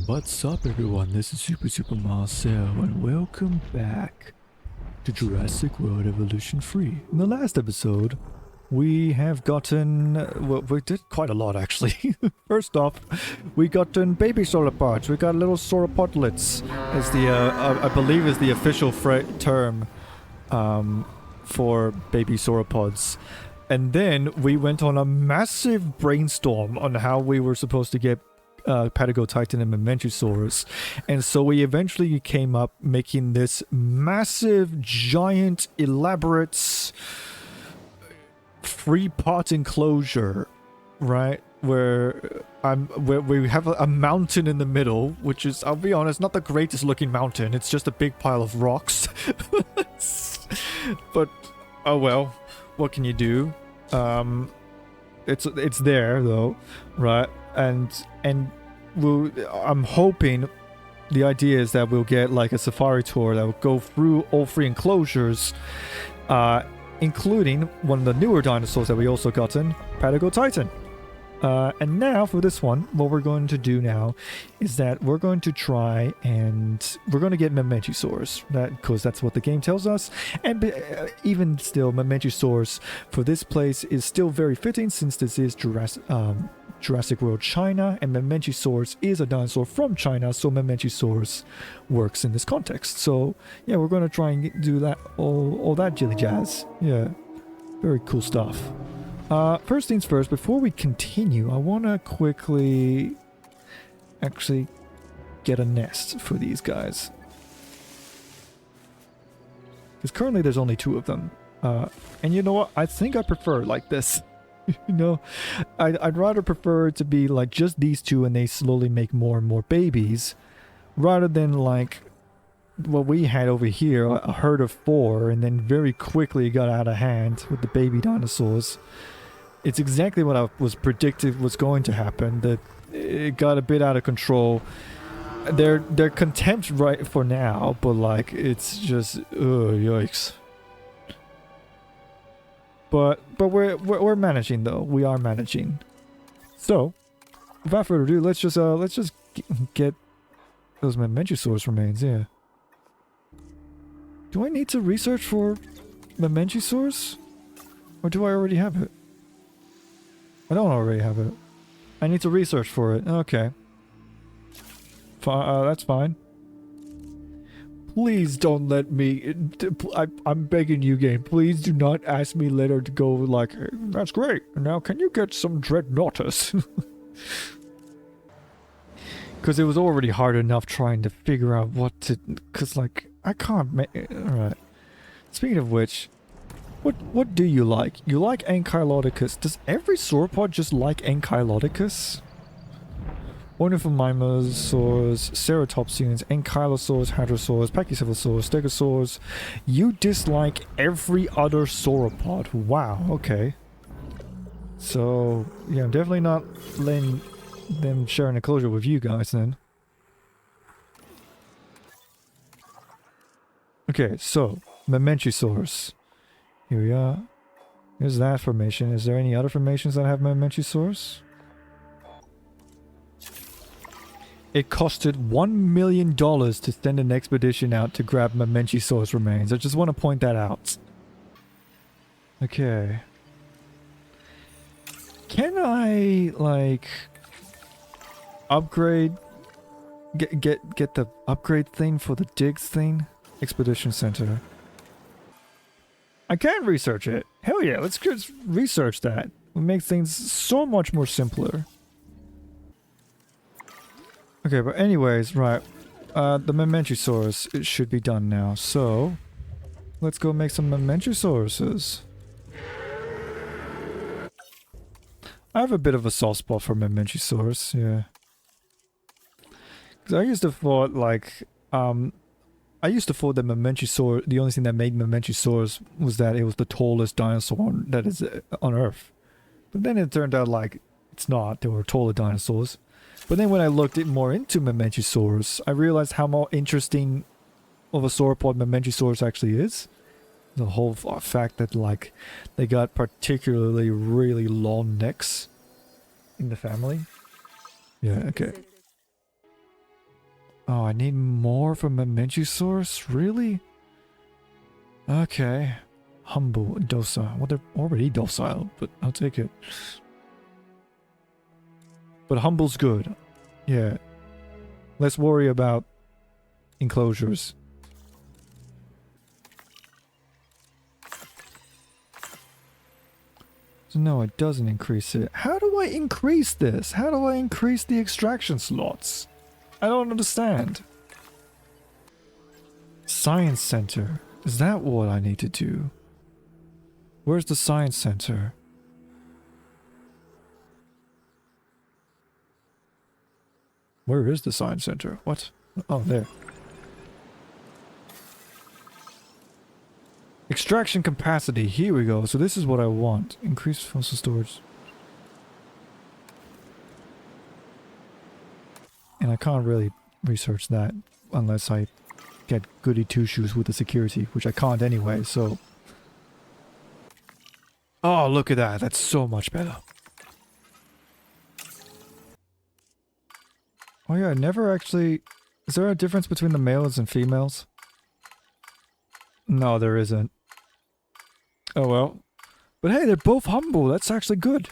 What's up everyone, this is Super Marcel and welcome back to Jurassic World Evolution 3. In the last episode, we have gotten, well, we did quite a lot actually. First off, we gotten baby sauropods, we got little sauropodlets, as the, I believe is the official term for baby sauropods. And then we went on a massive brainstorm on how we were supposed to get Patagotitan and Mamenchisaurus, and so we eventually came up making this massive, giant, elaborate three-part enclosure, right? Where we have a mountain in the middle, which is, I'll be honest, not the greatest looking mountain. It's just a big pile of rocks. But oh well, what can you do? It's there though, right? And I'm hoping, the idea is that we'll get like a safari tour that will go through all three enclosures, including one of the newer dinosaurs that we also gotten, Patagotitan. And now for this one, what we're going to do now is that we're going to try and we're going to get Mamenchisaurus, because that's what the game tells us. And even still, Mamenchisaurus for this place is still very fitting, since this is Jurassic World China, and Mamenchisaurus is a dinosaur from China, so Mamenchisaurus works in this context. So yeah, we're going to try and do that, all that jilly jazz. Yeah, very cool stuff. First things first, before we continue, I want to quickly actually get a nest for these guys. Because currently there's only 2 of them. And you know what? I think I prefer it like this. You know, I'd rather prefer it to be like just these 2 and they slowly make more and more babies, rather than like what we had over here, a herd of 4, and then very quickly got out of hand with the baby dinosaurs. It's exactly what I was predicted was going to happen, that it got a bit out of control. They're content right for now, but like it's just yikes. But we're managing though. We are managing. So, without further ado, let's just get those Mamenchisaurus remains. Yeah. Do I need to research for Mamenchisaurus, or do I already have it? I don't already have it. I need to research for it. Okay. That's fine. Please don't let me... I'm begging you, game. Please do not ask me later to go like, that's great. Now can you get some Dreadnoughtus? Because it was already hard enough trying to figure out what to... Because like, I can't make... Alright. Speaking of which... What do you like? You like Ankylodocus. Does every sauropod just like Ankylodocus? Ornithomimosaurs, Ceratopsians, Ankylosaurs, Hadrosaurs, Pachycephalosaurs, Stegosaurs. You dislike every other sauropod. Wow, okay. So, yeah, I'm definitely not letting them share an enclosure with you guys then. Okay, so, Mamenchisaurus. Here we are. Here's that formation. Is there any other formations that have Mamenchisaurus? It costed $1 million to send an expedition out to grab Mamenchisaurus remains. I just want to point that out. Okay. Can I, like, upgrade... Get the upgrade thing for the digs thing? Expedition Center. I can research it. Hell yeah, let's just research that. It makes things so much more simpler. Okay, but anyways, right. The Mamenchisaurus, it should be done now. So, let's go make some Mamenchisauruses. I have a bit of a soft spot for Mamenchisaurus, yeah. Because I used to thought, like, I used to thought that Mamenchisaurus, the only thing that made Mamenchisaurus was that it was the tallest dinosaur that is on Earth. But then it turned out like it's not. There were taller dinosaurs. But then when I looked more into Mamenchisaurus, I realized how more interesting of a sauropod Mamenchisaurus actually is. The whole fact that like they got particularly really long necks in the family. Yeah, okay. Oh, I need more from a Mamenchisaurus? Really? Okay. Humble, docile. Well, they're already docile, but I'll take it. But humble's good. Yeah. Let's worry about enclosures. So no, it doesn't increase it. How do I increase this? How do I increase the extraction slots? I don't understand. Science Center. Is that what I need to do? Where's the Science Center? Where is the Science Center? What? Oh, there. Extraction capacity. Here we go. So this is what I want. Increased fossil storage. And I can't really research that unless I get goody two-shoes with the security, which I can't anyway, so... Oh, look at that. That's so much better. Oh yeah, I never actually... Is there a difference between the males and females? No, there isn't. Oh well. But hey, they're both humble. That's actually good.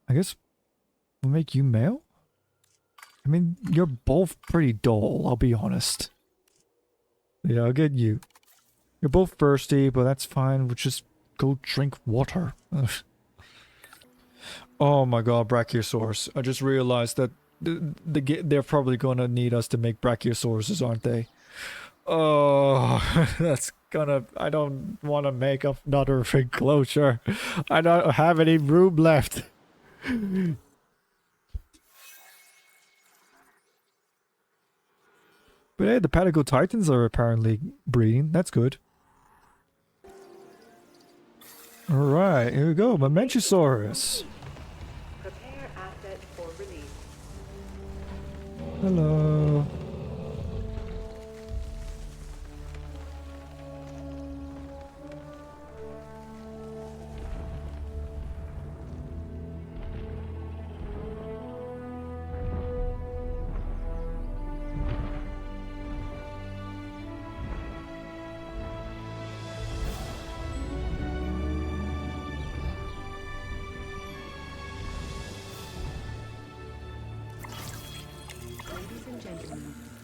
I guess we'll make you male? I mean, you're both pretty dull, I'll be honest. Yeah, I'll get you. You're both thirsty, but that's fine. We'll just go drink water. Oh my god, Brachiosaurus. I just realized that they're probably gonna need us to make Brachiosauruses, aren't they? Oh, that's gonna... I don't want to make another enclosure. I don't have any room left. But hey, the Patago Titans are apparently breeding. That's good. Alright, here we go. Mamenchisaurus. Prepare asset for release. Hello.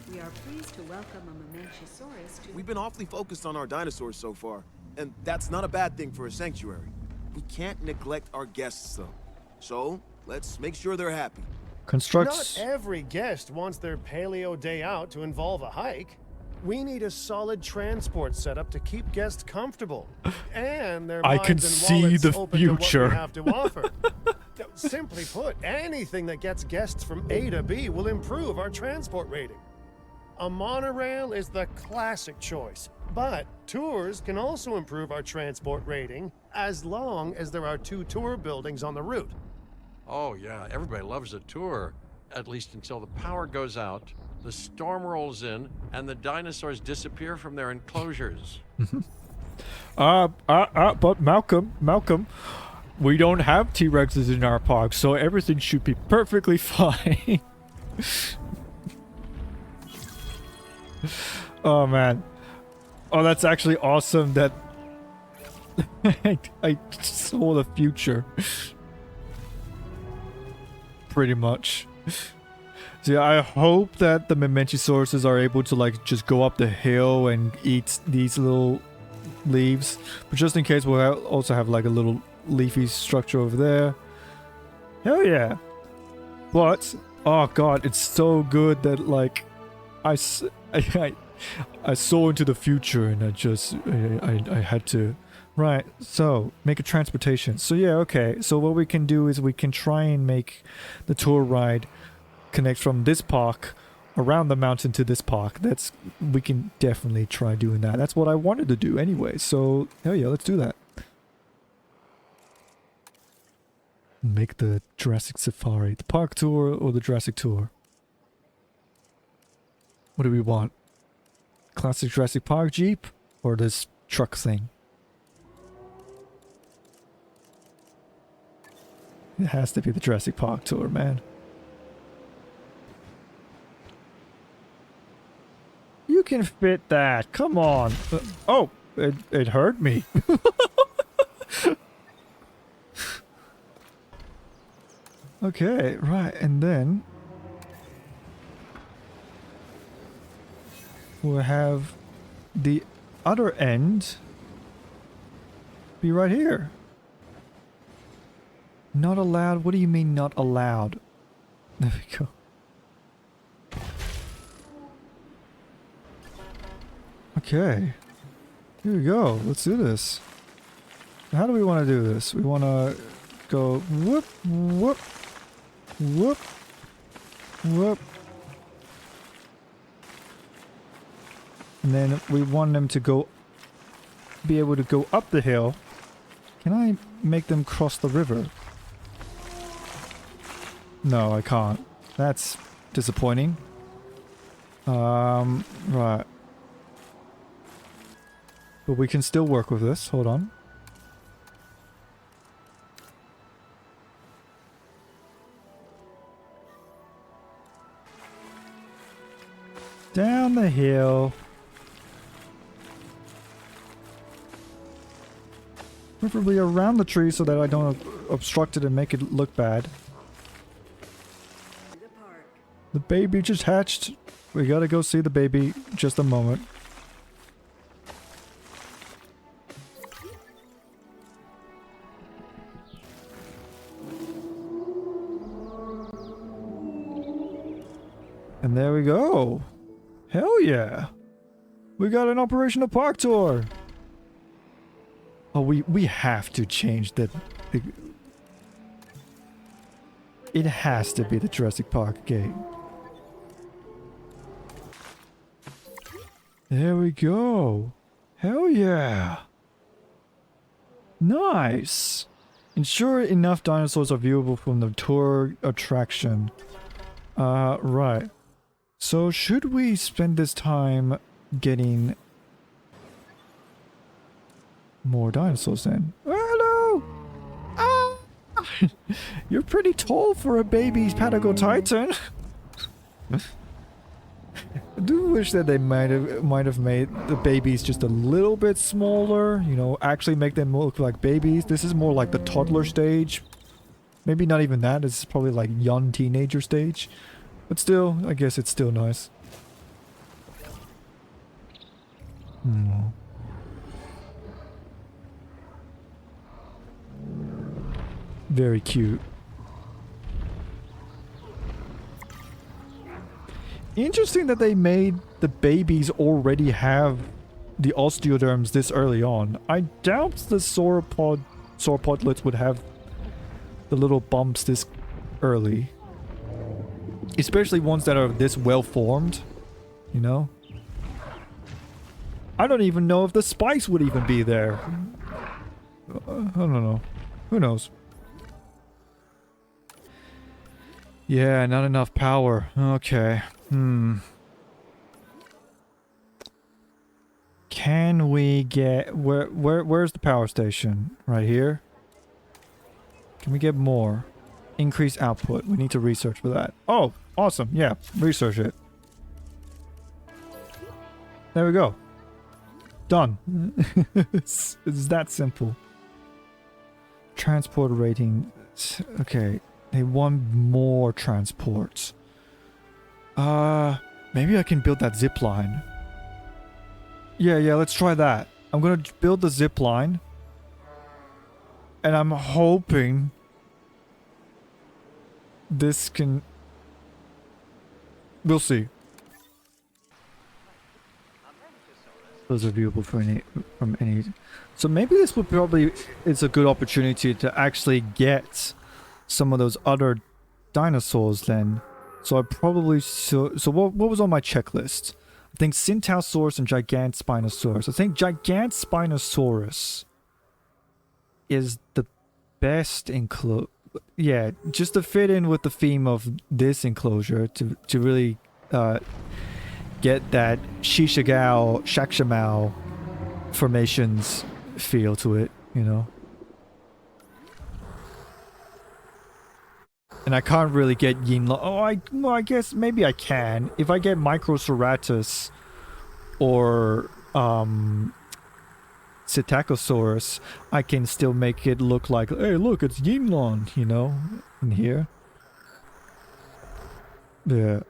We are pleased to welcome a Mamenchisaurus to... We've been awfully focused on our dinosaurs so far, and that's not a bad thing for a sanctuary. We can't neglect our guests, though. So, let's make sure they're happy. Constructs... Not every guest wants their paleo day out to involve a hike. We need a solid transport setup to keep guests comfortable, and their I minds can and see wallets the open future. to what we have to offer. Simply put, anything that gets guests from A to B will improve our transport rating. A monorail is the classic choice, but tours can also improve our transport rating as long as there are 2 tour buildings on the route. Oh yeah, everybody loves a tour, at least until the power goes out, the storm rolls in, and the dinosaurs disappear from their enclosures. But Malcolm, we don't have T-Rexes in our park, so everything should be perfectly fine. Oh man. Oh, that's actually awesome that I saw the future. Pretty much. So yeah, I hope that the Mamenchisauruses are able to like just go up the hill and eat these little leaves. But just in case, we'll also have like a little leafy structure over there. Hell yeah. But, oh god, it's so good that like I saw into the future and I had to... Right, so make a transportation. So yeah, okay. So what we can do is we can try and make the tour ride connect from this park around the mountain to this park. We can definitely try doing that. That's what I wanted to do anyway. So hell yeah, let's do that. Make the Jurassic Safari, the park tour or the Jurassic tour. What do we want? Classic Jurassic Park Jeep or this truck thing? It has to be the Jurassic Park tour, man. can fit that. Come on. Oh, it hurt me. Okay, right, and then we'll have the other end be right here. Not allowed? What do you mean not allowed? There we go. Okay. Here we go. Let's do this. How do we want to do this? We want to go whoop, whoop, whoop, whoop. And then we want them to go, be able to go up the hill. Can I make them cross the river? No, I can't. That's disappointing. Right. But we can still work with this. Hold on. Down the hill. Preferably around the tree so that I don't obstruct it and make it look bad. The baby just hatched. We gotta go see the baby. Just a moment. And there we go. Hell yeah. We got an operational park tour. Oh, we have to change the it has to be the Jurassic Park gate. There we go. Hell yeah. Nice. Ensure enough dinosaurs are viewable from the tour attraction. Right. So should we spend this time getting more dinosaurs then? Hello! Ah! You're pretty tall for a baby Patagotitan. I do wish that they might have made the babies just a little bit smaller, you know, actually make them look like babies. This is more like the toddler stage. Maybe not even that, this is probably like young teenager stage. But still, I guess it's still nice. Very cute. Interesting that they made the babies already have the osteoderms this early on. I doubt the sauropodlets would have the little bumps this early. Especially ones that are this well formed, you know? I don't even know if the spikes would even be there. I don't know. Who knows? Yeah, not enough power. Okay. Can we get... Where's the power station? Right here? Can we get more? Increase output. We need to research for that. Oh, awesome. Yeah, research it. There we go. Done. It's that simple. Transport rating. Okay. They want more transports. Maybe I can build that zip line. Yeah, let's try that. I'm gonna build the zip line. And I'm hoping this can... We'll see. Those are viewable from any... So maybe this would probably... It's a good opportunity to actually get some of those other dinosaurs then. So I probably... So what was on my checklist? I think Centaurosaurus and Gigantspinosaurus. I think Gigantspinosaurus is the best yeah, just to fit in with the theme of this enclosure, to really get that Shishigao, Shakshamau formations feel to it, you know. And I can't really get Yinlo. Oh, I guess maybe I can. If I get Microceratus or Psittacosaurus, I can still make it look like, hey, look, it's Yinlon, you know, in here. Yeah.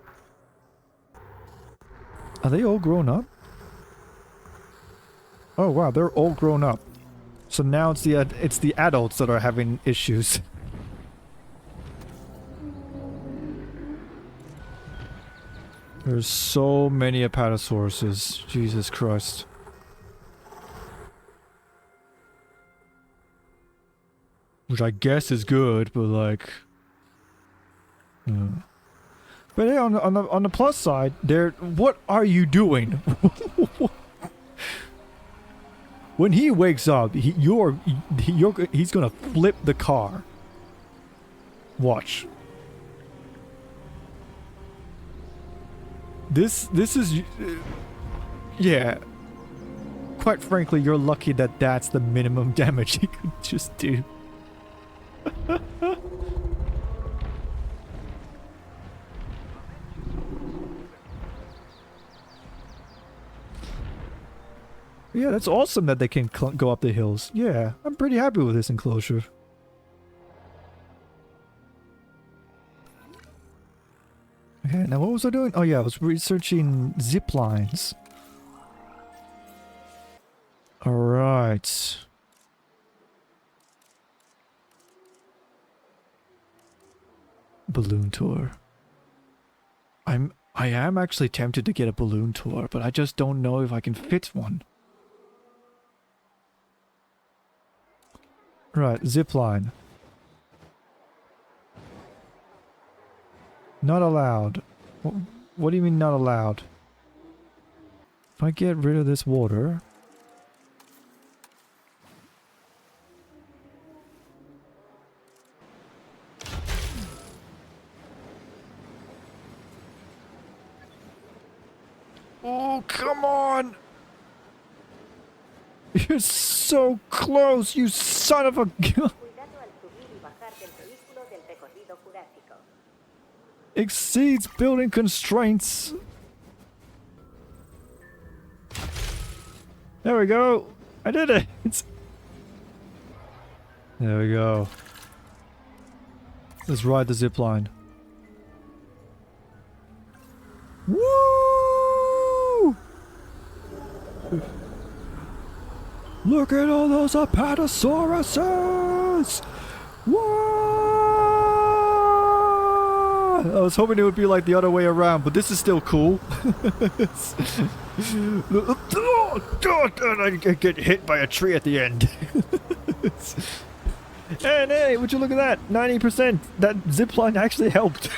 Are they all grown up? Oh wow, they're all grown up. So now it's the adults that are having issues. There's so many Apatosauruses. Jesus Christ. Which I guess is good, but like... But hey, on the plus side, what are you doing? When he wakes up, he's gonna flip the car. Watch. This is... yeah. Quite frankly, you're lucky that that's the minimum damage he could just do. Yeah, that's awesome that they can go up the hills. Yeah, I'm pretty happy with this enclosure. Okay, now what was I doing? Oh yeah, I was researching zip lines. Alright. Balloon tour. I am actually tempted to get a balloon tour, but I just don't know if I can fit one. Right, zip line. Not allowed. What do you mean not allowed? If I get rid of this water... Oh, come on! You're so close, you son of a gun! Exceeds building constraints. There we go. I did it. There we go. Let's ride the zip line. Woo! Look at all those Apatosauruses! Whoa! I was hoping it would be like the other way around, but this is still cool. Oh, God, I get hit by a tree at the end. And hey, would you look at that? 90%! That zipline actually helped.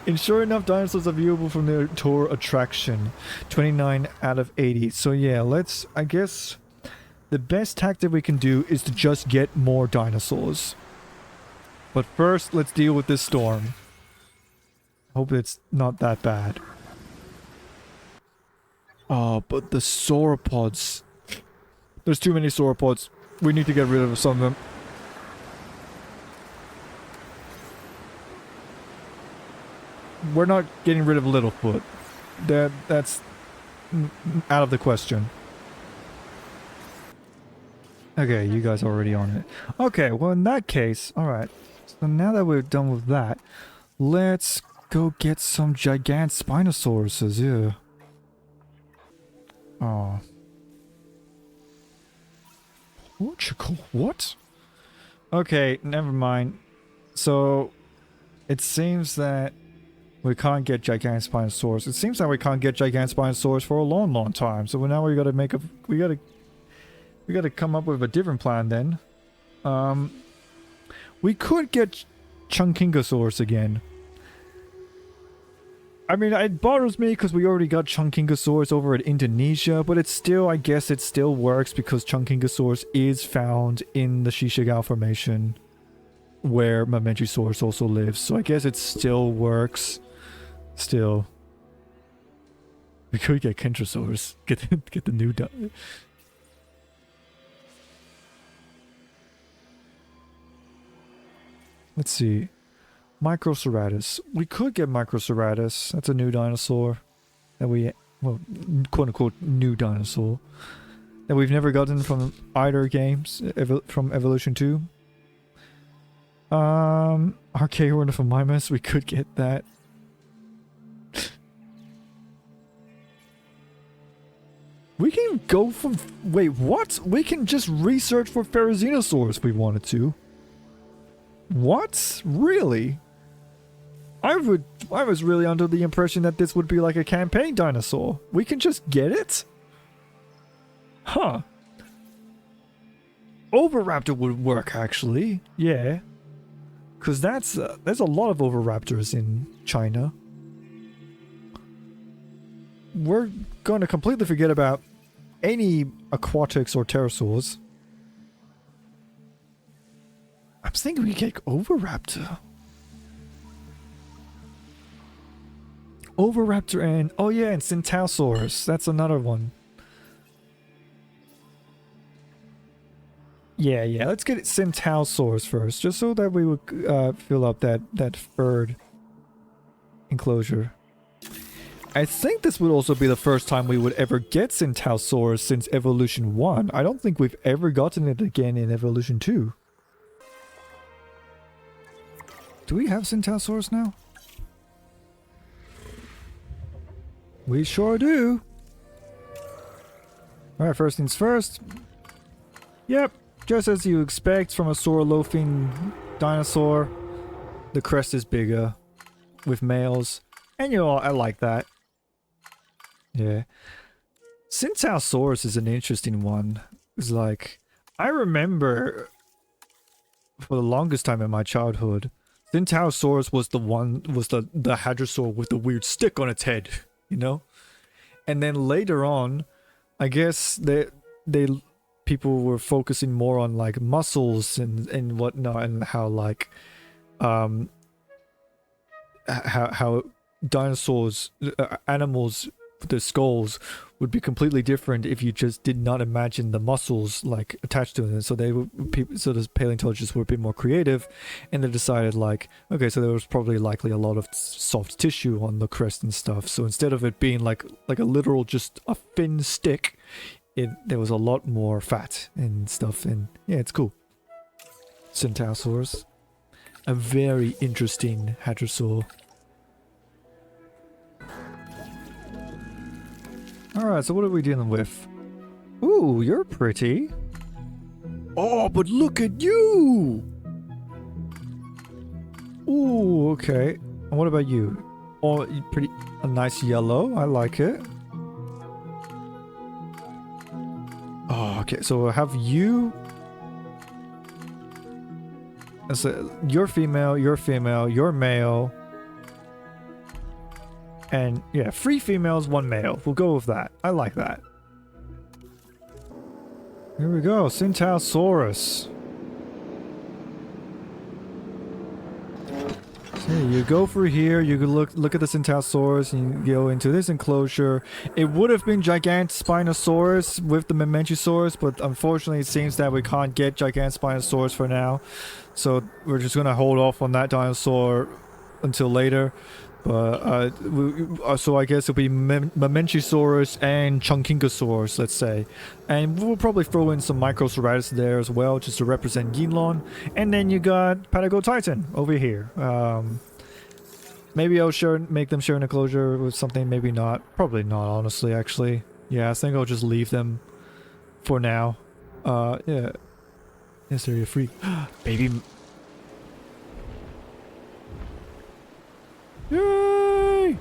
Ensure enough dinosaurs are viewable from their tour attraction. 29 out of 80. So yeah, let's... I guess the best tactic we can do is to just get more dinosaurs. But first, let's deal with this storm. Hope it's not that bad. Oh, but the sauropods. There's too many sauropods. We need to get rid of some of them. We're not getting rid of Littlefoot. That's out of the question. Okay, you guys are already on it. Okay, well in that case, alright. So now that we're done with that, let's go get some gigant Spinosauruses, yeah. Oh. Portugal? What? Okay, never mind. So, it seems that we can't get gigantic Spinosaurus. It seems that we can't get gigantic Spinosaurus for a long, long time. So now we gotta make a... We gotta come up with a different plan then. We could get Chunkingosaurus again. I mean, it bothers me because we already got Chunkingosaurus over at Indonesia, but it's still, I guess it still works because Chunkingosaurus is found in the Shishigao Formation where Mamenchisaurus also lives, so I guess it still works. Still. We could get Kentrosaurus. Get the new Let's see. Microceratus. We could get Microceratus. That's a new dinosaur that we well, quote unquote new dinosaur that we've never gotten from either games from Evolution 2. Archaeorn of Mimus, we could get that. We can go for... Wait, what? We can just research for Therizinosaurs if we wanted to. What? Really? I was really under the impression that this would be like a campaign dinosaur. We can just get it? Huh. Oviraptor would work, actually. Yeah. Because there's a lot of Oviraptors in China. We're going to completely forget about any aquatics or pterosaurs. I'm thinking we get Oviraptor. Oviraptor and... Oh yeah, and Centausaurus. That's another one. Yeah, let's get Centausaurus first, just so that we would fill up that third enclosure. I think this would also be the first time we would ever get Centausaurus since Evolution 1. I don't think we've ever gotten it again in Evolution 2. Do we have Centausaurus now? We sure do. Alright, first things first. Yep, just as you expect from a Saurolophine dinosaur, the crest is bigger with males. And you know, I like that. Yeah. Centausaurus is an interesting one. It's like, I remember for the longest time in my childhood, Centausaurus was the hadrosaur with the weird stick on its head, you know? And then later on, I guess people were focusing more on like muscles and whatnot, and how like how dinosaurs, animals, their skulls would be completely different if you just did not imagine the muscles like attached to it. So so the paleontologists were a bit more creative, and they decided like, okay, so there was probably likely a lot of soft tissue on the crest and stuff. So instead of it being like a literal just a thin stick, there was a lot more fat and stuff. And yeah, it's cool. Centausaurus, a very interesting hadrosaur. Alright, so what are we dealing with? Ooh, you're pretty. Oh, but look at you! Ooh, okay. And what about you? Oh, a nice yellow. I like it. Oh, okay. So I have you. So you're female, you're male. And yeah, 3 females, 1 male. We'll go with that. I like that. Here we go, Centausaurus. So you go through here, you can look at the Centausaurus, and you go into this enclosure. It would have been Gigantspinosaurus with the Mamenchisaurus, but unfortunately it seems that we can't get Gigantspinosaurus for now. So we're just gonna hold off on that dinosaur until later. But so I guess it'll be Mamenchisaurus and Chunkingosaurus, let's say. And we'll probably throw in some Microceratus there as well, just to represent Yinlon. And then you got Patagotitan over here. Maybe I'll make them share an enclosure with something, maybe not. Probably not, honestly, actually. Yeah, I think I'll just leave them for now. Yeah. Yes, they're free. Baby... Yay!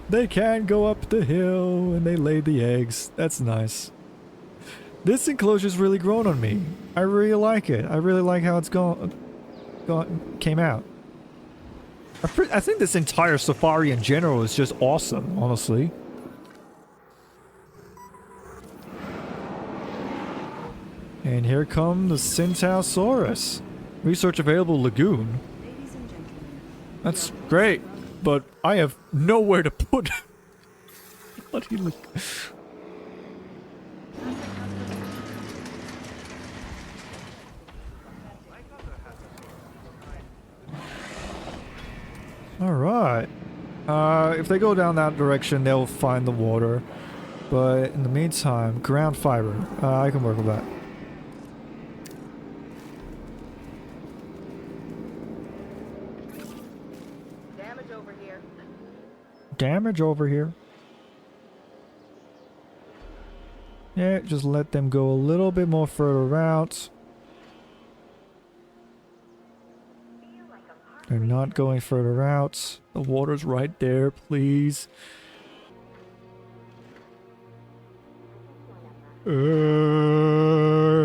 They can go up the hill and they lay the eggs. That's nice. This enclosure's really grown on me. I really like it. I really like how it's came out. I think this entire safari in general is just awesome, honestly. And here come the Centausaurus. Research available lagoon. Ladies and gentlemen, That's great. But I have nowhere to put it. Bloody look. Alright. If they go down that direction, they'll find the water. But in the meantime, ground fiber. I can work with that. Damage over here. Damage over here. Yeah, just let them go a little bit more further out. They're not going further out. The water's right there, please.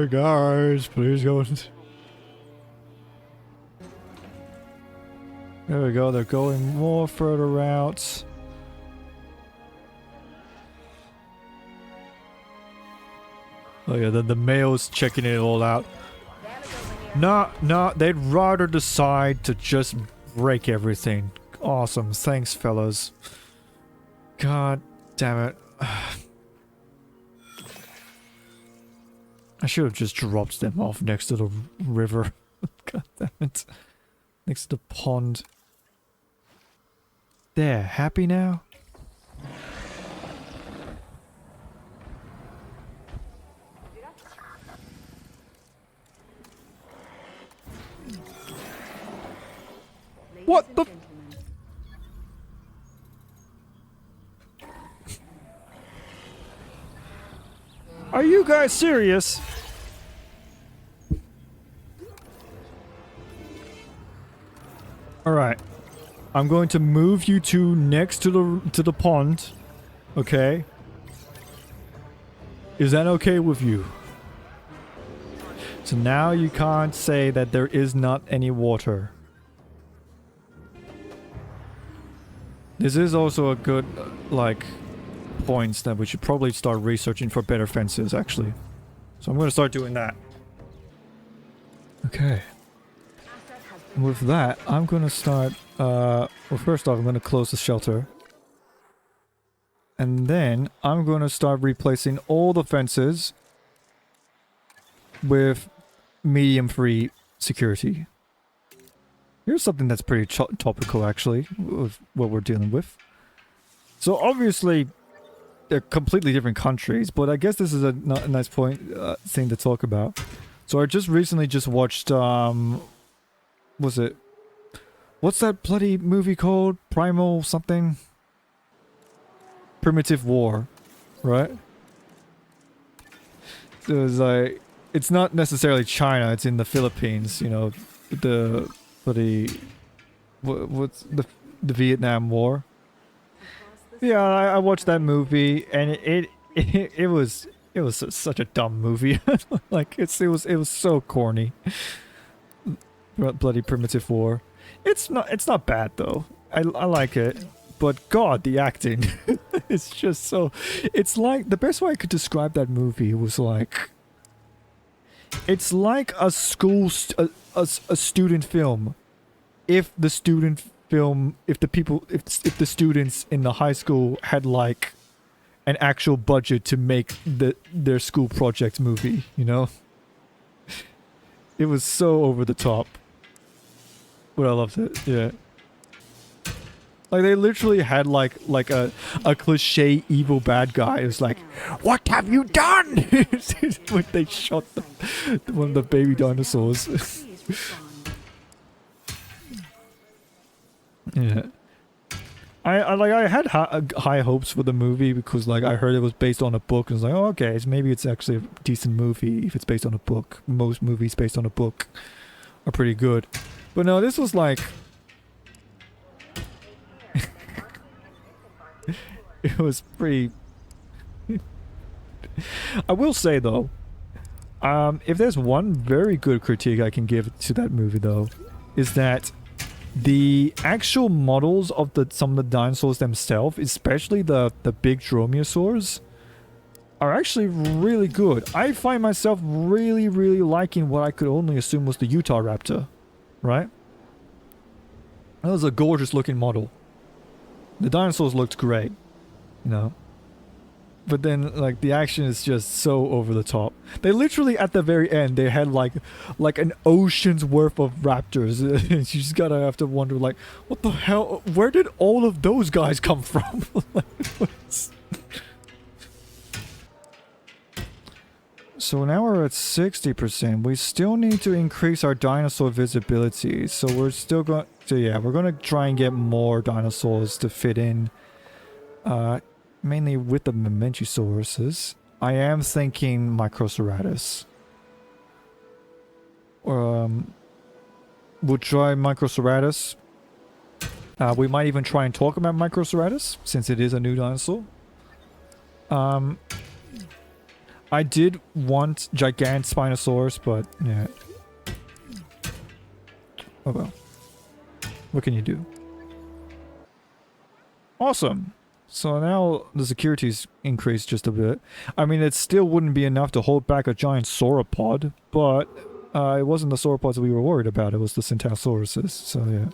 Guys, please go. There we go, they're going more further out. Oh yeah, the male's checking it all out. No, they'd rather decide to just break everything. Awesome, thanks fellas. God damn it. I should have just dropped them off next to the river. God damn it. Next to the pond. There, happy now? What the? Are you guys serious? Alright. I'm going to move you two next to the pond. Okay? Is that okay with you? So now you can't say that there is not any water. This is also a good, like, points that we should probably start researching for better fences, actually. So I'm going to start doing that. Okay. And with that, I'm going to start, well, first off, I'm going to close the shelter. And then I'm going to start replacing all the fences with medium-free security. Here's something that's pretty topical, actually, with what we're dealing with. So obviously, they're completely different countries, but I guess this is a nice thing to talk about. So I just recently watched, what's that bloody movie called? Primal something? Primitive War, right? So it was like, it's not necessarily China, it's in the Philippines, you know, what's the Vietnam War. Yeah, I watched that movie and it was such a dumb movie. Like it was so corny. Bloody Primitive War. It's not bad though. I like it. But God, the acting. It's just so, it's like the best way I could describe that movie was like, it's like a school a student film. If the student film, if the students in the high school had like an actual budget to make their school project movie, you know? It was so over the top. But I loved it, yeah. Like they literally had like a cliche evil bad guy. It was like, "What have you done?" When they shot one of the baby dinosaurs. Yeah. I had high hopes for the movie because like I heard it was based on a book and I was like, oh, okay, so maybe it's actually a decent movie if it's based on a book. Most movies based on a book are pretty good. But no, this was like it was pretty I will say though, if there's one very good critique I can give to that movie though, is that the actual models of some of the dinosaurs themselves, especially the big dromaeosaurs, are actually really good. I find myself really liking what I could only assume was the Utah Raptor, right? That was a gorgeous looking model. The dinosaurs looked great, you know. But then, like, the action is just so over the top. They literally, at the very end, they had, like an ocean's worth of raptors. You just gotta have to wonder, like, what the hell? Where did all of those guys come from? So now we're at 60%. We still need to increase our dinosaur visibility. So we're still going to, yeah, we're going to try and get more dinosaurs to fit in. Mainly with the Mamenchusauruses. I am thinking Microceratus. We'll try Microceratus. We might even try and talk about Microceratus, since it is a new dinosaur. I did want Spinosaurus, but yeah. Oh well. What can you do? Awesome. So now the security's increased just a bit. I mean, it still wouldn't be enough to hold back a giant sauropod, but it wasn't the sauropods we were worried about. It was the Centaursauruses, so yeah.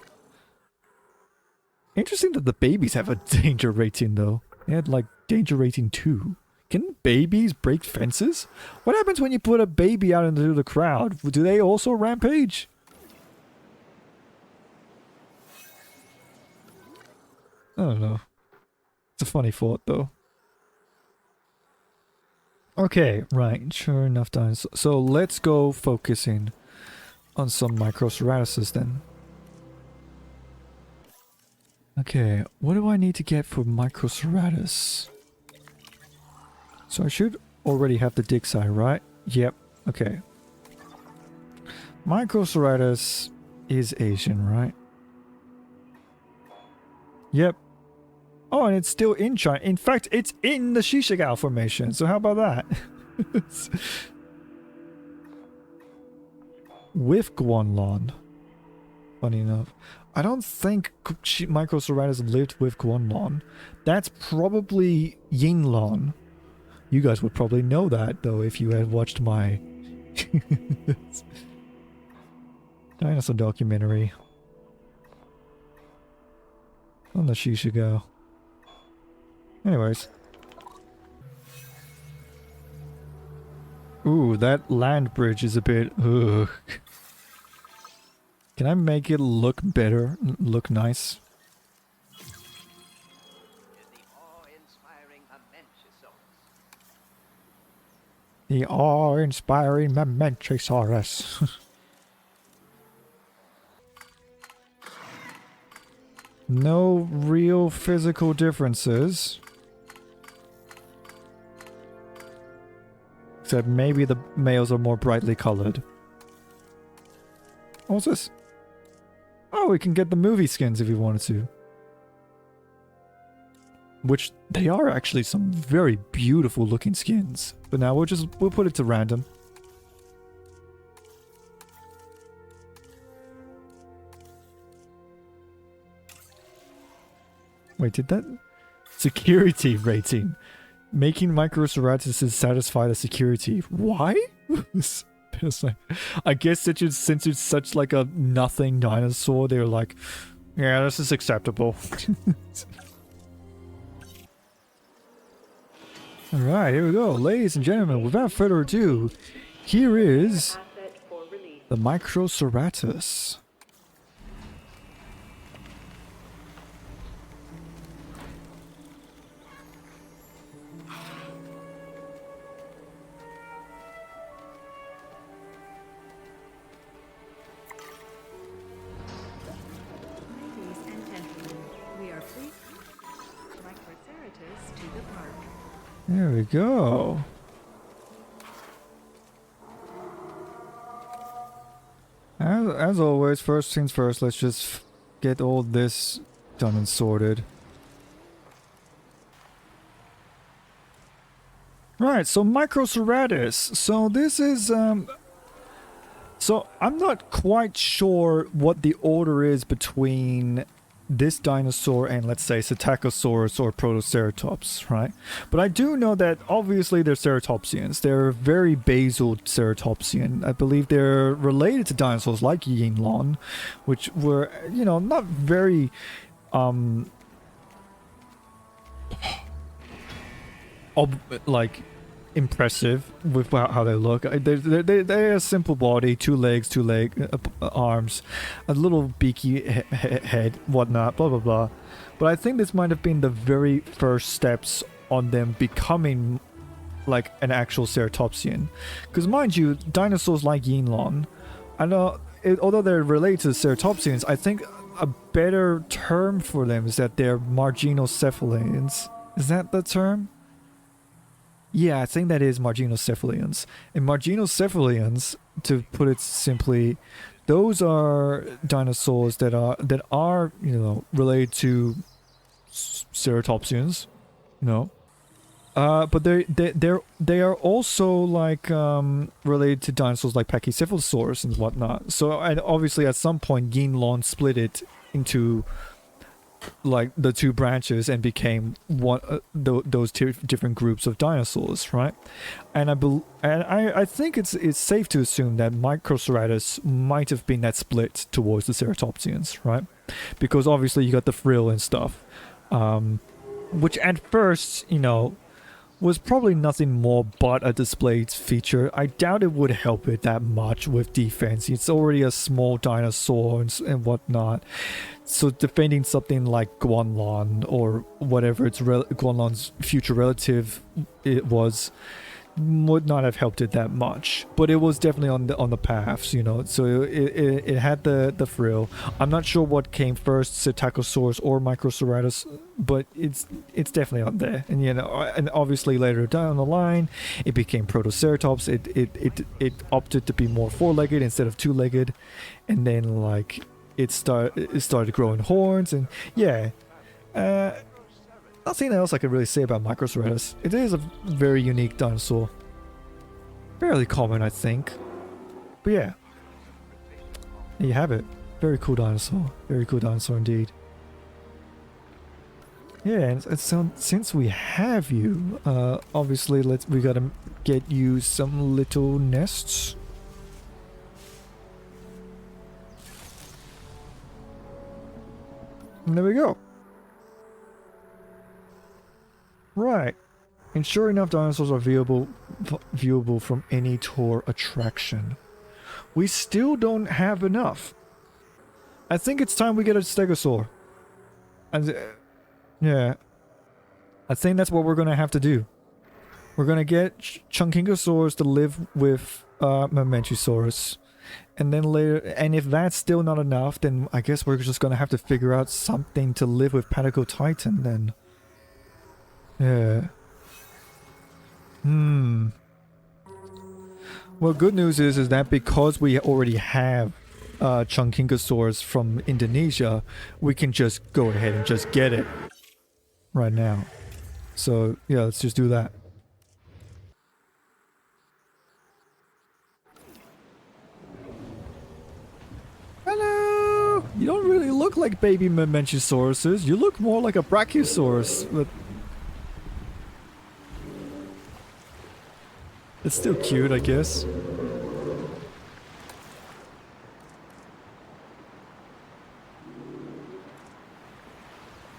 Interesting that the babies have a danger rating, though. They had, like, danger rating 2. Can babies break fences? What happens when you put a baby out into the crowd? Do they also rampage? I don't know. It's a funny thought, though. Okay, right. Sure enough, dinosaurs. So let's go focusing on some Microceratuses then. Okay, what do I need to get for Microceratus? So I should already have the dig site, right? Yep. Okay. Microceratus is Asian, right? Yep. Oh, and it's still in China. In fact, it's in the Shishigao formation. So how about that? With Guanlon. Funny enough. I don't think Microceratus lived with Guanlon. That's probably Yinlon. You guys would probably know that, though, if you had watched my dinosaur documentary on the Shishigao. Anyways. Ooh, that land bridge is a bit... Ugh. Can I make it look better? Look nice? The awe-inspiring Mamenchisaurus. No real physical differences. Except maybe the males are more brightly colored. What's this? Oh, we can get the movie skins if we wanted to. Which, they are actually some very beautiful looking skins. But now we'll put it to random. Wait, did that? Security rating. Making Microceratuses satisfy the security. Why? I guess since it's such like a nothing dinosaur, they're like, yeah, this is acceptable. Alright, here we go. Ladies and gentlemen, without further ado, here is the Microceratus. There we go. As always, first things first, let's just get all this done and sorted. Right, so Microceratus. So this is, so I'm not quite sure what the order is between this dinosaur and, let's say, Psittacosaurus or Protoceratops, right? But I do know that obviously they're ceratopsians. They're very basal ceratopsian. I believe they're related to dinosaurs like Yinlon, which were, you know, not very like impressive with how they look. They're a simple body, two legs, arms, a little beaky head, whatnot, blah blah blah. But I think this might have been the very first steps on them becoming like an actual ceratopsian. Because mind you, dinosaurs like Yinlon, I know, although they're related to ceratopsians, I think a better term for them is that they're marginocephalians. Is that the term? Yeah, I think that is marginocephalians. And marginocephalians, to put it simply, those are dinosaurs that are related to ceratopsians, but they are also like related to dinosaurs like Pachycephalosaurus and whatnot. So and obviously at some point Yinlon split it into like the two branches and became those two different groups of dinosaurs, right? And I think it's safe to assume that Microceratus might have been that split towards the ceratopsians, right? Because obviously you got the frill and stuff, which at first was probably nothing more but a display feature. I doubt it would help it that much with defense. It's already a small dinosaur and whatnot. So defending something like Guanlon or whatever Guanlon's future relative it was would not have helped it that much. But it was definitely on the paths, So it had the frill. I'm not sure what came first, Psittacosaurus or Microceratus, but it's definitely on there. And and obviously later down the line, it became Protoceratops. It opted to be more four-legged instead of two-legged, and then like it started growing horns, and nothing else I could really say about Microceratus. It is a very unique dinosaur. Fairly common, I think. But yeah. There you have it. Very cool dinosaur. Very cool dinosaur indeed. Yeah, and so since we have you, obviously we gotta get you some little nests. And there we go. Right. And sure enough, dinosaurs are viewable from any tour attraction. We still don't have enough. I think it's time we get a stegosaur. And yeah. I think that's what we're going to have to do. We're going to get Chunkingosaurus to live with Mamenchisaurus. And then later, and if that's still not enough, then I guess we're just going to have to figure out something to live with Patagotitan then. Yeah. Well, good news is that because we already have Chunkingosaurus from Indonesia, we can just go ahead and just get it right now. So yeah, let's just do that. Hello! You don't really look like baby Mamenchisauruses. You look more like a Brachiosaurus, but it's still cute, I guess.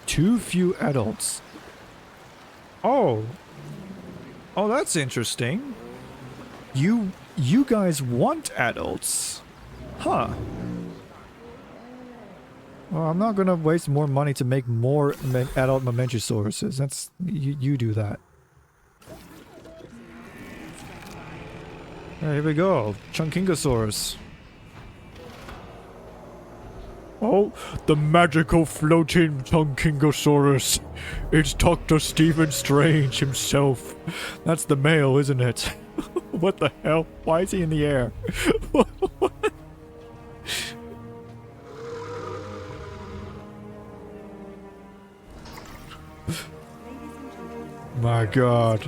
Too few adults. Oh, that's interesting. You guys want adults, huh? Well, I'm not gonna waste more money to make more adult Mamenchisauruses. That's you do that. Here we go, Chunkingosaurus. Oh, the magical floating Chunkingosaurus. It's Dr. Stephen Strange himself. That's the male, isn't it? What the hell? Why is he in the air? My God.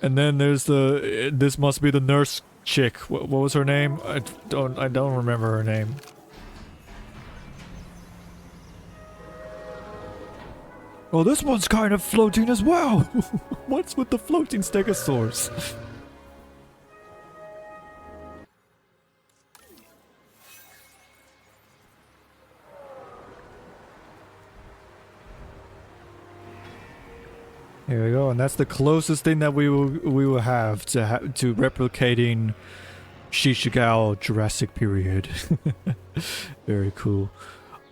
And then there's this must be the nurse chick. What was her name? I don't remember her name. Oh, this one's kind of floating as well. What's with the floating stegosaurs? Here we go, and that's the closest thing that we will have to replicating Shishigao Jurassic period. Very cool.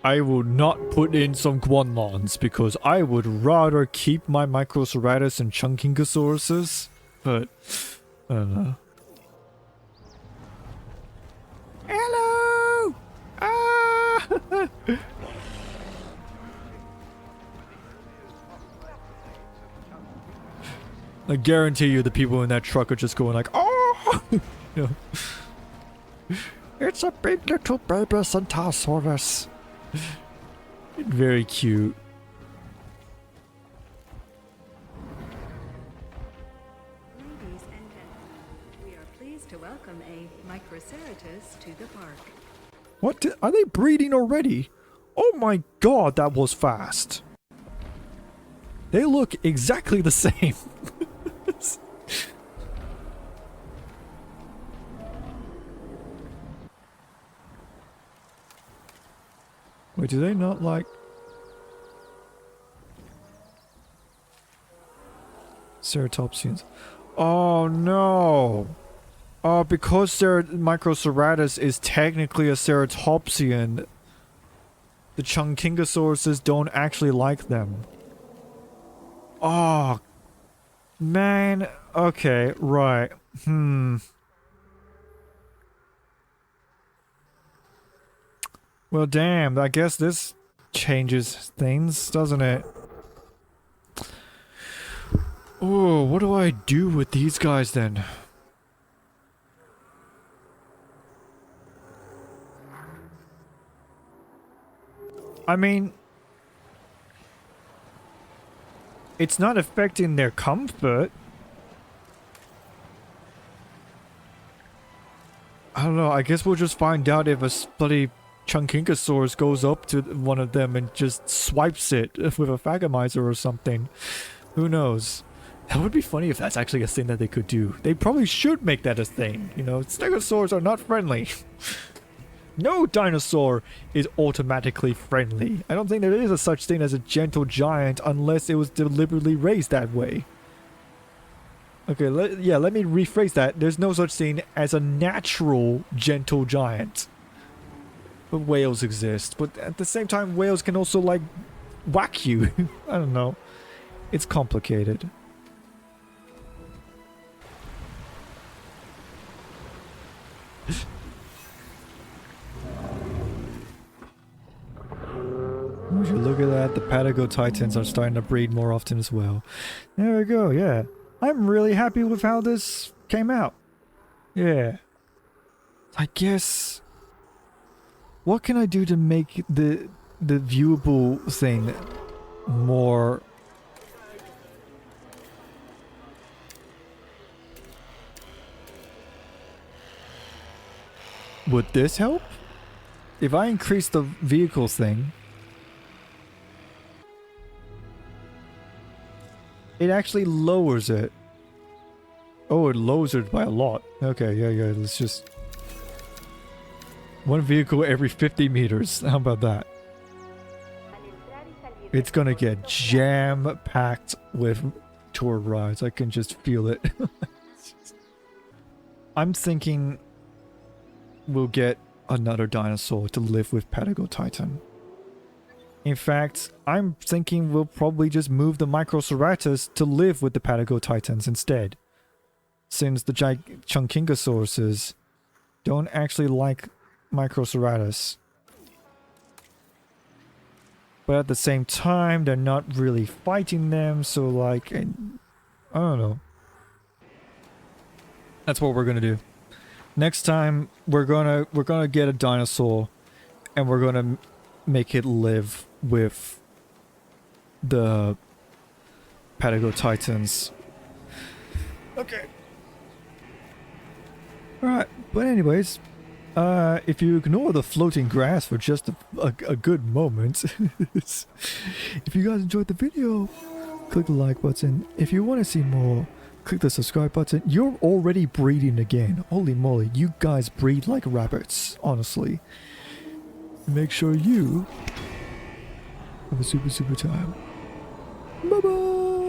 I will not put in some Guanlons because I would rather keep my Microceratus and Chunkingosauruses, but I don't know. Hello! Ah! I guarantee you the people in that truck are just going like, oh! You know? It's a big little baby Centaurosaurus. Very cute. Ladies and gentlemen, we are pleased to welcome a Microceratus to the park. What? Are they breeding already? Oh my god, that was fast. They look exactly the same. Wait, do they not like... Ceratopsians? Oh no! Oh, because their Microceratus is technically a ceratopsian, the Chunkingosauruses don't actually like them. Oh, man. Okay, right. Well, damn, I guess this changes things, doesn't it? Oh, what do I do with these guys then? I mean, it's not affecting their comfort. I don't know, I guess we'll just find out if a bloody Chunkingosaurus goes up to one of them and just swipes it with a Phagomizer or something. Who knows? That would be funny if that's actually a thing that they could do. They probably should make that a thing. You know, Stegosaurs are not friendly. No dinosaur is automatically friendly. I don't think there is a such thing as a gentle giant unless it was deliberately raised that way. Okay, let me rephrase that. There's no such thing as a natural gentle giant. But whales exist. But at the same time, whales can also, like, whack you. I don't know. It's complicated. Would you look at that? The Pategotitans are starting to breed more often as well. There we go, yeah. I'm really happy with how this came out. Yeah. I guess... What can I do to make the viewable thing more... Would this help? If I increase the vehicle thing... It actually lowers it. Oh, it lowers it by a lot. Okay, yeah, let's just... One vehicle every 50 meters. How about that? It's gonna get jam-packed with tour rides. I can just feel it. I'm thinking we'll get another dinosaur to live with Patagotitan. In fact, I'm thinking we'll probably just move the Microceratus to live with the Patagotitans instead. Since the Chunkingosauruses don't actually like Microceratus. But at the same time, they're not really fighting them, so like, I don't know. That's what we're gonna do. Next time, we're gonna get a dinosaur, and we're gonna make it live with the Patagotitans. Okay. Alright, but anyways, if you ignore the floating grass for just a good moment, if you guys enjoyed the video, click the like button. If you want to see more, click the subscribe button. You're already breeding again. Holy moly, you guys breed like rabbits, honestly. Make sure you have a super time. Bye bye!